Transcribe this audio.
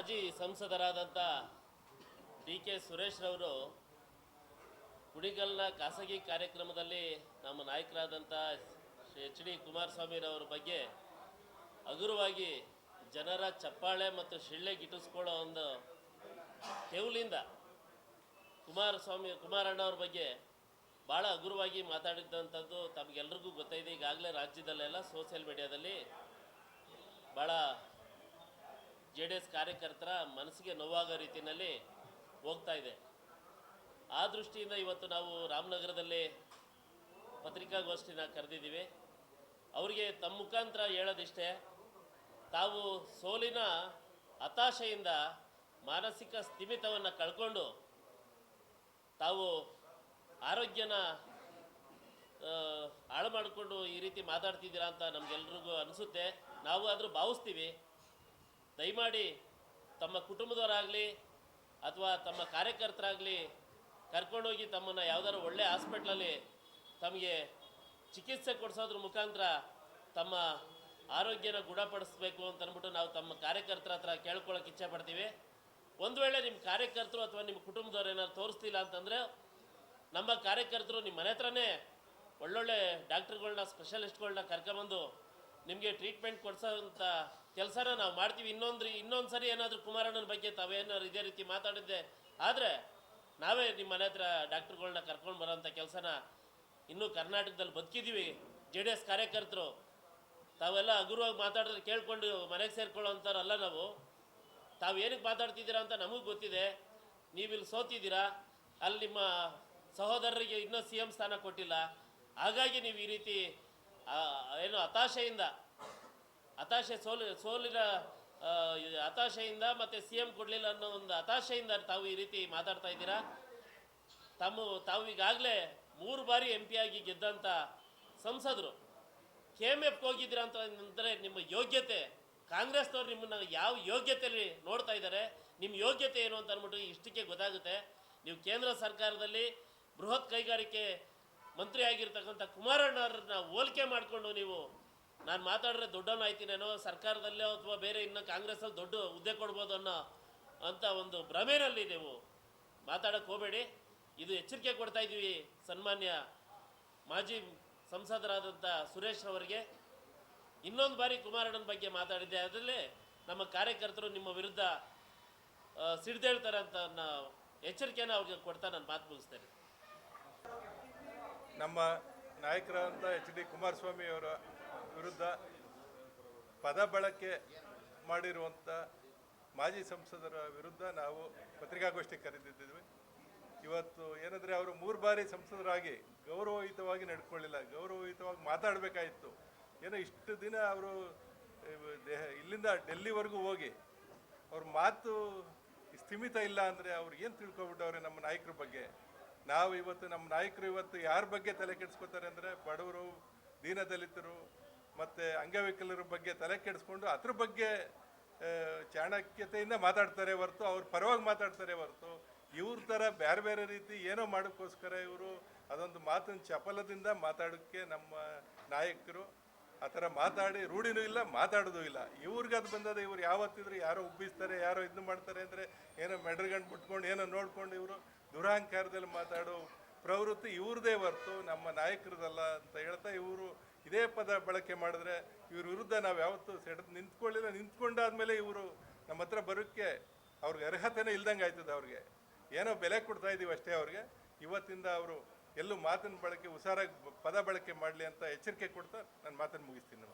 ಮಾಜಿ ಸಂಸದರಾದಂಥ D K ಸುರೇಶ್ರವರು ಕುಣಿಗಲ್ನ ಖಾಸಗಿ ಕಾರ್ಯಕ್ರಮದಲ್ಲಿ ನಮ್ಮ ನಾಯಕರಾದಂಥ ಶ್ರೀ ಎಚ್ ಡಿ ಕುಮಾರಸ್ವಾಮಿರವರ ಬಗ್ಗೆ ಹಗುರವಾಗಿ ಜನರ ಚಪ್ಪಾಳೆ ಮತ್ತು ಶಿಳ್ಳೆ ಗಿಟ್ಟಿಸ್ಕೊಳ್ಳೋ ಒಂದು ತೆವಲಿಂದ ಕುಮಾರಣ್ಣವ್ರ ಬಗ್ಗೆ ಭಾಳ ಹಗುರವಾಗಿ ಮಾತಾಡಿದ್ದಂಥದ್ದು ತಮಗೆಲ್ರಿಗೂ ಗೊತ್ತಾಯಿದೆ. ಈಗಾಗಲೇ ರಾಜ್ಯದಲ್ಲೆಲ್ಲ ಸೋಷಿಯಲ್ ಮೀಡಿಯಾದಲ್ಲಿ ಭಾಳ JDS ಕಾರ್ಯಕರ್ತರ ಮನಸ್ಸಿಗೆ ನೋವಾಗೋ ರೀತಿಯಲ್ಲಿ ಹೋಗ್ತಾ ಇದೆ. ಆ ದೃಷ್ಟಿಯಿಂದ ಇವತ್ತು ನಾವು ರಾಮನಗರದಲ್ಲಿ ಪತ್ರಿಕಾಗೋಷ್ಠಿನ ಕರೆದಿದ್ದೀವಿ. ಅವರಿಗೆ ತಮ್ಮ ಮುಖಾಂತರ ಹೇಳೋದಿಷ್ಟೇ, ತಾವು ಸೋಲಿನ ಹತಾಶೆಯಿಂದ ಮಾನಸಿಕ ಸ್ಥಿಮಿತವನ್ನು ಕಳ್ಕೊಂಡು ತಾವು ಆರೋಗ್ಯನ ಹಾಳು ಮಾಡಿಕೊಂಡು ಈ ರೀತಿ ಮಾತಾಡ್ತಿದ್ದೀರಾ ಅಂತ ನಮಗೆಲ್ರಿಗೂ ಅನಿಸುತ್ತೆ. ನಾವು ಆದರೂ ಭಾವಿಸ್ತೀವಿ. ದಯಮಾಡಿ ತಮ್ಮ ಕುಟುಂಬದವರಾಗಲಿ ಅಥವಾ ತಮ್ಮ ಕಾರ್ಯಕರ್ತರಾಗಲಿ ಕರ್ಕೊಂಡೋಗಿ ತಮ್ಮನ್ನು ಯಾವುದಾದ್ರು ಒಳ್ಳೆಯ ಹಾಸ್ಪಿಟ್ಲಲ್ಲಿ ತಮಗೆ ಚಿಕಿತ್ಸೆ ಕೊಡಿಸೋದ್ರ ಮುಖಾಂತರ ತಮ್ಮ ಆರೋಗ್ಯನ ಗುಣಪಡಿಸ್ಬೇಕು ಅಂತ ಅಂದ್ಬಿಟ್ಟು ನಾವು ತಮ್ಮ ಕಾರ್ಯಕರ್ತರ ಹತ್ರ ಕೇಳ್ಕೊಳ್ಳೋಕೆ ಇಚ್ಛೆ ಪಡ್ತೀವಿ. ಒಂದು ವೇಳೆ ನಿಮ್ಮ ಕಾರ್ಯಕರ್ತರು ಅಥವಾ ನಿಮ್ಮ ಕುಟುಂಬದವ್ರು ಏನಾದ್ರು ತೋರಿಸ್ತಿಲ್ಲ ಅಂತಂದರೆ ನಮ್ಮ ಕಾರ್ಯಕರ್ತರು ನಿಮ್ಮ ಮನೆ ಹತ್ರನೇ ಒಳ್ಳೊಳ್ಳೆ ಡಾಕ್ಟ್ರುಗಳ್ನ ಸ್ಪೆಷಲಿಸ್ಟ್ಗಳ್ನ ಕರ್ಕೊಂಬಂದು ನಿಮಗೆ ಟ್ರೀಟ್ಮೆಂಟ್ ಕೊಡಿಸೋಂಥ ಕೆಲಸನ ನಾವು ಮಾಡ್ತೀವಿ. ಇನ್ನೊಂದು ಸರಿ ಏನಾದರೂ ಕುಮಾರಣ್ಣನ ಬಗ್ಗೆ ತಾವೇನಾದ್ರು ಇದೇ ರೀತಿ ಮಾತಾಡಿದ್ದೆ ಆದರೆ ನಾವೇ ನಿಮ್ಮ ಮನೆ ಹತ್ರ ಡಾಕ್ಟ್ರುಗಳ್ನ ಕರ್ಕೊಂಡು ಬರೋಂಥ ಕೆಲಸನ ಇನ್ನೂ ಕರ್ನಾಟಕದಲ್ಲಿ ಬದುಕಿದ್ದೀವಿ. JDS ಕಾರ್ಯಕರ್ತರು ತಾವೆಲ್ಲ ಹಗುರವಾಗಿ ಮಾತಾಡಿದ್ರೆ ಕೇಳ್ಕೊಂಡು ಮನೆಗೆ ಸೇರ್ಕೊಳ್ಳೋಂಥವ್ರಲ್ಲ ನಾವು. ತಾವು ಏನಕ್ಕೆ ಮಾತಾಡ್ತಿದ್ದೀರಾ ಅಂತ ನಮಗೂ ಗೊತ್ತಿದೆ. ನೀವಿಲ್ಲಿ ಸೋತಿದ್ದೀರಾ, ಅಲ್ಲಿ ನಿಮ್ಮ ಸಹೋದರರಿಗೆ ಇನ್ನೂ CM ಸ್ಥಾನ ಕೊಟ್ಟಿಲ್ಲ. ಹಾಗಾಗಿ ನೀವು ಈ ರೀತಿ ಏನು ಸೋಲಿನ ಹತಾಶೆಯಿಂದ ಮತ್ತು CM ಕೊಡಲಿಲ್ಲ ಅನ್ನೋ ಒಂದು ಹತಾಶೆಯಿಂದ ತಾವು ಈ ರೀತಿ ಮಾತಾಡ್ತಾ ಇದ್ದೀರಾ. ತಾವು ಈಗಾಗಲೇ 3 ಬಾರಿ MP ಆಗಿ ಗೆದ್ದಂಥ ಸಂಸದರು KMFಗೆ ಹೋಗಿದ್ದೀರಾ ಅಂತಂದರೆ ನಿಮ್ಮ ಯೋಗ್ಯತೆ, ಕಾಂಗ್ರೆಸ್ನವ್ರು ನಿಮ್ಮನ್ನು ಯಾವ ಯೋಗ್ಯತೆಯಲ್ಲಿ ನೋಡ್ತಾ ಇದ್ದಾರೆ, ನಿಮ್ಮ ಯೋಗ್ಯತೆ ಏನು ಅಂತ ಅಂದ್ಬಿಟ್ಟು ಇಷ್ಟಕ್ಕೆ ಗೊತ್ತಾಗುತ್ತೆ. ನೀವು ಕೇಂದ್ರ ಸರ್ಕಾರದಲ್ಲಿ ಬೃಹತ್ ಕೈಗಾರಿಕೆ ಮಂತ್ರಿ ಆಗಿರ್ತಕ್ಕಂಥ ಕುಮಾರಣ್ಣವ್ರನ್ನ ಹೋಲಿಕೆ ಮಾಡಿಕೊಂಡು ನೀವು ನಾನು ಮಾತಾಡಿದ್ರೆ ದೊಡ್ಡವನು ಆಯ್ತೀನೇನೋ, ಸರ್ಕಾರದಲ್ಲೋ ಅಥವಾ ಬೇರೆ ಇನ್ನು ಕಾಂಗ್ರೆಸ್ಸಲ್ಲಿ ದೊಡ್ಡ ಹುದ್ದೆ ಕೊಡ್ಬೋದು ಅಂತ ಒಂದು ಭ್ರಮೆಯಲ್ಲಿ ನೀವು ಮಾತಾಡೋಕ್ಕೆ ಹೋಗಬೇಡಿ. ಇದು ಎಚ್ಚರಿಕೆ ಕೊಡ್ತಾ ಇದ್ದೀವಿ ಸನ್ಮಾನ್ಯ ಮಾಜಿ ಸಂಸದರಾದಂಥ ಸುರೇಶ್ ಅವರಿಗೆ. ಇನ್ನೊಂದು ಬಾರಿ ಕುಮಾರಣ್ಣನ ಬಗ್ಗೆ ಮಾತಾಡಿದ್ದೆ, ಅದರಲ್ಲೇ ನಮ್ಮ ಕಾರ್ಯಕರ್ತರು ನಿಮ್ಮ ವಿರುದ್ಧ ಸಿಡ್ದೇಳ್ತಾರೆ ಅಂತ ಎಚ್ಚರಿಕೆಯನ್ನು ಅವ್ರಿಗೆ ಕೊಡ್ತಾ ನಾನು ಮಾತು ಮುಗಿಸ್ತೇನೆ. ನಮ್ಮ ನಾಯಕರಾದಂಥ ಎಚ್ ಡಿ ಕುಮಾರಸ್ವಾಮಿ ಅವರ ವಿರುದ್ಧ ಪದ ಬಳಕೆ ಮಾಡಿರುವಂಥ ಮಾಜಿ ಸಂಸದರ ವಿರುದ್ಧ ನಾವು ಪತ್ರಿಕಾಗೋಷ್ಠಿ ಕರೆದಿದ್ದೀವಿ. ಇವತ್ತು ಏನಂದರೆ ಅವರು 3 ಬಾರಿ ಸಂಸದರಾಗಿ ಗೌರವಯುತವಾಗಿ ನಡ್ಕೊಳ್ಳಿಲ್ಲ, ಗೌರವಯುತವಾಗಿ ಮಾತಾಡಬೇಕಾಯಿತು. ಏನೋ ಇಷ್ಟು ದಿನ ಅವರು ಇಲ್ಲಿಂದ ಡೆಲ್ಲಿವರೆಗೂ ಹೋಗಿ ಅವ್ರ ಮಾತು ಸ್ಥಿಮಿತ ಇಲ್ಲ ಅಂದರೆ ಅವ್ರು ಏನು ತಿಳ್ಕೊಬಿಟ್ಟವ್ರೆ ನಮ್ಮ ನಾಯಕರ ಬಗ್ಗೆ. ನಮ್ಮ ನಾಯಕರು ಇವತ್ತು ಯಾರ ಬಗ್ಗೆ ತಲೆ ಕೆಡಿಸ್ಕೊತಾರೆ ಅಂದರೆ ಬಡವರು, ದೀನದಲಿತರು ಮತ್ತು ಅಂಗವಿಕಲರ ಬಗ್ಗೆ ತಲೆ ಕೆಡಿಸ್ಕೊಂಡು ಅದ್ರ ಬಗ್ಗೆ ಚಾಣಕ್ಯತೆಯಿಂದ ಮಾತಾಡ್ತಾರೆ ಹೊರತು, ಅವ್ರ ಪರವಾಗಿ ಮಾತಾಡ್ತಾರೆ ಹೊರತು ಇವ್ರ ಥರ ಬೇರೆ ಬೇರೆ ರೀತಿ ಏನೋ ಮಾಡೋಕ್ಕೋಸ್ಕರ ಇವರು ಅದೊಂದು ಮಾತಿನ ಚಪಲದಿಂದ ಮಾತಾಡೋಕ್ಕೆ ನಮ್ಮ ನಾಯಕರು ಆ ಥರ ಮಾತಾಡಿ ರೂಢಿನೂ ಇಲ್ಲ, ಮಾತಾಡೋದು ಇಲ್ಲ. ಇವ್ರಿಗೆ ಅದು ಬಂದದ. ಇವ್ರು ಯಾವತ್ತಿದ್ರು ಯಾರೋ ಉಬ್ಬಿಸ್ತಾರೆ, ಯಾರೋ ಇದು ಮಾಡ್ತಾರೆ ಅಂದರೆ ಏನೋ ಮೆಡ್ರಗಂಡು ಬಿಟ್ಕೊಂಡು ಏನೋ ನೋಡ್ಕೊಂಡು ಇವರು ದುರಹಂಕಾರದಲ್ಲಿ ಮಾತಾಡೋ ಪ್ರವೃತ್ತಿ ಇವ್ರದೇ ಹೊರತು ನಮ್ಮ ನಾಯಕರದಲ್ಲ ಅಂತ ಹೇಳ್ತಾ ಇವರು ಇದೇ ಪದ ಬಳಕೆ ಮಾಡಿದ್ರೆ ಇವ್ರ ವಿರುದ್ಧ ನಾವು ಯಾವತ್ತೂ ನಿಂತ್ಕೊಳ್ಳಿಲ್ಲ. ನಿಂತ್ಕೊಂಡಾದ್ಮೇಲೆ ಇವರು ನಮ್ಮ ಹತ್ರ ಬರೋಕ್ಕೆ ಅವ್ರಿಗೆ ಅರ್ಹತೆನೇ ಇಲ್ದಂಗೆ ಆಯ್ತದೆ. ಅವ್ರಿಗೆ ಏನೋ ಬೆಲೆ ಕೊಡ್ತಾ ಇದ್ದೀವಿ ಅಷ್ಟೇ. ಅವ್ರಿಗೆ ಇವತ್ತಿಂದ ಅವರು ಎಲ್ಲೂ ಮಾತಿನ ಬಳಕೆ ಹುಷಾರಾಗಿ ಪದ ಬಳಕೆ ಮಾಡಲಿ ಅಂತ ಎಚ್ಚರಿಕೆ ಕೊಡ್ತಾ ನಾನು ಮಾತನ್ನು ಮುಗಿಸ್ತೀನಿ.